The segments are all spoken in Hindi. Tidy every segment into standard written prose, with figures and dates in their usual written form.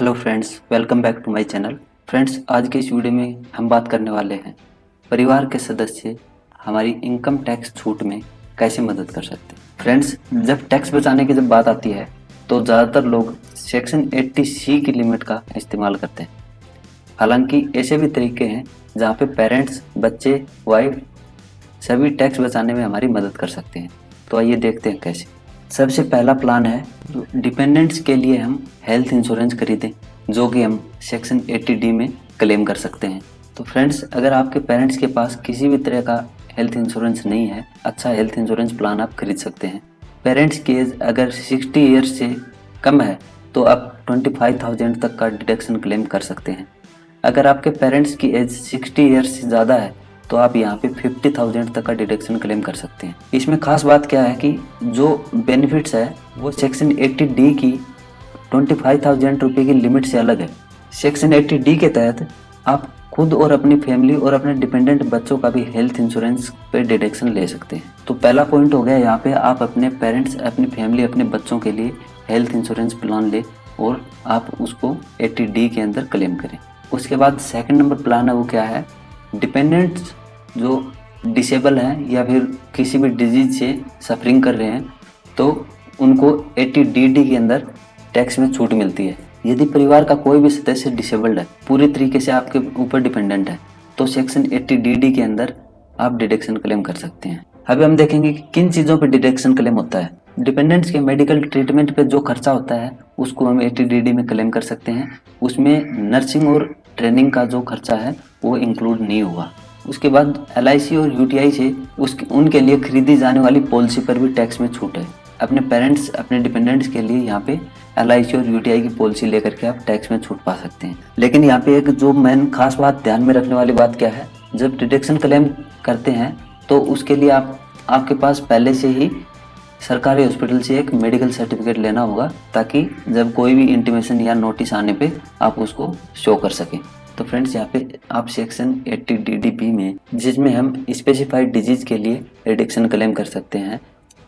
Hello friends, welcome back to my channel. Friends, आज के इस वीडियो में हम बात करने वाले हैं परिवार के सदस्य हमारी इनकम टैक्स छूट में कैसे मदद कर सकते हैं। फ्रेंड्स, जब टैक्स बचाने की बात आती है तो ज़्यादातर लोग सेक्शन 80C की लिमिट का इस्तेमाल करते हैं। हालांकि ऐसे भी तरीके हैं जहाँ पे पेरेंट्स, बच्चे, वाइफ सभी टैक्स बचाने में हमारी मदद कर सकते हैं। तो आइए देखते हैं कैसे। सबसे पहला प्लान है डिपेंडेंट्स के लिए हम हेल्थ इंश्योरेंस खरीदें, जो कि हम सेक्शन 80D में क्लेम कर सकते हैं। तो फ्रेंड्स, अगर आपके पेरेंट्स के पास किसी भी तरह का हेल्थ इंश्योरेंस नहीं है, अच्छा हेल्थ इंश्योरेंस प्लान आप खरीद सकते हैं। पेरेंट्स की एज अगर 60 ईयर्स से कम है तो आप 25,000 तक का डिडक्शन क्लेम कर सकते हैं। अगर आपके पेरेंट्स की एज 60 ईयर्स से ज़्यादा है तो आप यहाँ पे 50,000 तक का डिडक्शन क्लेम कर सकते हैं। इसमें खास बात क्या है कि जो बेनिफिट्स है वो सेक्शन 80D की 25,000 रुपये की लिमिट से अलग है। सेक्शन 80D के तहत आप खुद और अपनी फैमिली और अपने डिपेंडेंट बच्चों का भी हेल्थ इंश्योरेंस पे डिडक्शन ले सकते हैं। तो पहला पॉइंट हो गया यहाँ पे, आप अपने पेरेंट्स, अपनी फैमिली, अपने बच्चों के लिए हेल्थ इंश्योरेंस प्लान ले और आप उसको 80D के अंदर क्लेम करें। उसके बाद सेकंड नंबर प्लान है वो क्या है, डिपेंडेंट्स जो डिसेबल हैं या फिर किसी भी डिजीज से सफरिंग कर रहे हैं तो उनको 80D के अंदर टैक्स में छूट मिलती है। यदि परिवार का कोई भी सदस्य डिसेबल्ड है, पूरी तरीके से आपके ऊपर डिपेंडेंट है, तो सेक्शन 80D के अंदर आप डिडक्शन क्लेम कर सकते हैं। अभी हम देखेंगे कि किन चीज़ों पर डिडक्शन क्लेम होता है। डिपेंडेंट्स के मेडिकल ट्रीटमेंट पे जो खर्चा होता है उसको हम 80D में क्लेम कर सकते हैं। उसमें नर्सिंग और ट्रेनिंग का जो खर्चा है वो इंक्लूड नहीं होगा। उसके बाद LIC और UTI से उनके लिए खरीदी जाने वाली पॉलिसी पर भी टैक्स में छूट है। अपने पेरेंट्स, अपने डिपेंडेंट्स के लिए यहाँ पे LIC और UTI की पॉलिसी लेकर के आप टैक्स में छूट पा सकते हैं। लेकिन यहाँ पे एक जो मेन खास बात ध्यान में रखने वाली बात क्या है, जब डिडक्शन क्लेम करते हैं तो उसके लिए आपके पास पहले से ही सरकारी हॉस्पिटल से एक मेडिकल सर्टिफिकेट लेना होगा, ताकि जब कोई भी इंटीमेशन या नोटिस आने पे आप उसको शो कर सकें। तो फ्रेंड्स, यहाँ पे आप सेक्शन 80DB में, जिसमें हम स्पेसिफाइड डिजीज के लिए रिडक्शन क्लेम कर सकते हैं,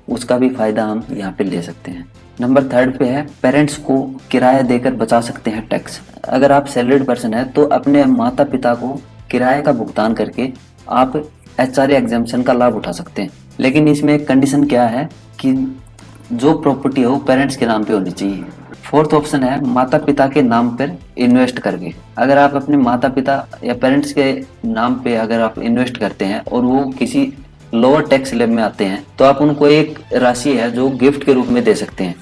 उसका भी फायदा हम यहाँ पे ले सकते हैं। नंबर थर्ड पे है, पेरेंट्स को किराया देकर बचा सकते हैं टैक्स। अगर आप सैलरीड पर्सन है तो अपने माता पिता को किराए का भुगतान करके आप HRA एग्जाम्पशन का लाभ उठा सकते हैं। लेकिन इसमें एक कंडीशन क्या है कि जो प्रॉपर्टी है वो पेरेंट्स के नाम पे होनी चाहिए। फोर्थ ऑप्शन है माता पिता के नाम पर इन्वेस्ट करके। अगर आप अपने माता पिता या पेरेंट्स के नाम पे अगर आप इन्वेस्ट करते हैं और वो किसी लोअर टैक्स स्लैब में आते हैं तो आप उनको एक राशि है जो गिफ्ट के रूप में दे सकते हैं,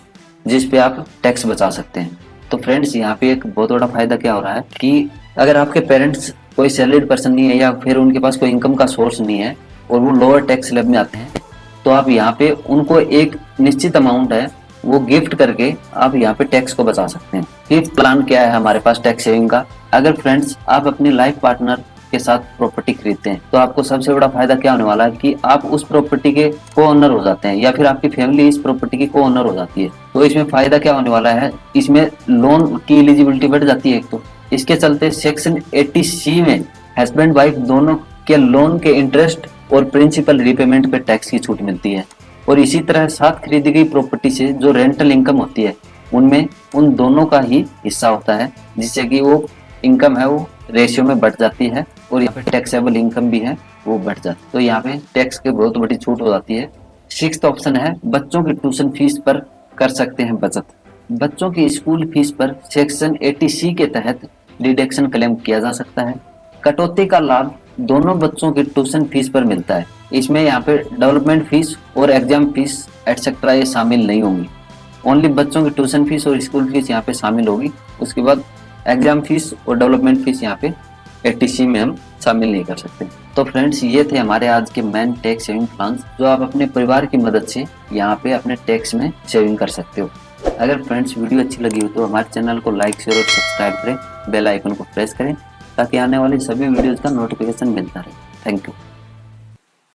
जिस पे आप टैक्स बचा सकते हैं। तो फ्रेंड्स, यहाँ पे एक बहुत बड़ा फायदा क्या हो रहा है कि अगर आपके पेरेंट्स कोई सैलरीड पर्सन नहीं है या फिर उनके पास कोई इनकम का सोर्स नहीं है और वो लोअर टैक्स स्लैब में आते हैं तो आप यहाँ पे उनको एक निश्चित अमाउंट है वो गिफ्ट करके आप यहाँ पे टैक्स को बचा सकते हैं। फिफ्थ प्लान क्या है हमारे पास टैक्स सेविंग का। अगर फ्रेंड्स आप अपनी लाइफ पार्टनर के साथ प्रॉपर्टी खरीदते हैं तो आपको सबसे बड़ा फायदा क्या होने वाला है कि आप उस प्रॉपर्टी के को ओनर हो जाते हैं या फिर आपकी फैमिली इस प्रॉपर्टी की को ओनर हो जाती है। तो इसमें फायदा क्या होने वाला है, इसमें लोन की एलिजिबिलिटी बढ़ जाती है एक तो। इसके चलते सेक्शन 80C में हस्बैंड वाइफ दोनों के लोन के इंटरेस्ट और प्रिंसिपल रीपेमेंट पे टैक्स की छूट मिलती है। और इसी तरह साथ खरीदी गई प्रॉपर्टी से जो रेंटल इनकम होती है उनमें उन दोनों का ही हिस्सा होता है, जिससे कि वो इनकम है वो रेशियो में बढ़ जाती है और यहाँ पे टैक्सेबल इनकम भी है वो बढ़ जाती है। तो यहाँ पे टैक्स की बहुत बड़ी छूट हो जाती है। सिक्स्थ ऑप्शन है बच्चों की ट्यूशन फीस पर कर सकते हैं बचत। बच्चों की स्कूल फीस पर सेक्शन 80C के तहत डिडक्शन क्लेम किया जा सकता है। कटौती का लाभ दोनों बच्चों की ट्यूशन फीस पर मिलता है। इसमें यहाँ पे डेवलपमेंट फीस और एग्जाम फीस एटसेट्रा ये शामिल नहीं होंगी। ओनली बच्चों की ट्यूशन फीस और स्कूल फीस यहाँ पे शामिल होगी। उसके बाद एग्जाम फीस और डेवलपमेंट फीस यहाँ पे 80C में हम शामिल नहीं कर सकते। तो फ्रेंड्स, ये थे हमारे आज के मेन टैक्स सेविंग प्लान जो आप अपने परिवार की मदद से यहाँ पे अपने टैक्स में सेविंग कर सकते हो। अगर फ्रेंड्स वीडियो अच्छी लगी हो तो हमारे चैनल को लाइक, शेयर और सब्सक्राइब करें, बेल आइकन को प्रेस करें ताकि आने वाली सभी वीडियोज़ का नोटिफिकेशन मिलता रहे। Thank you.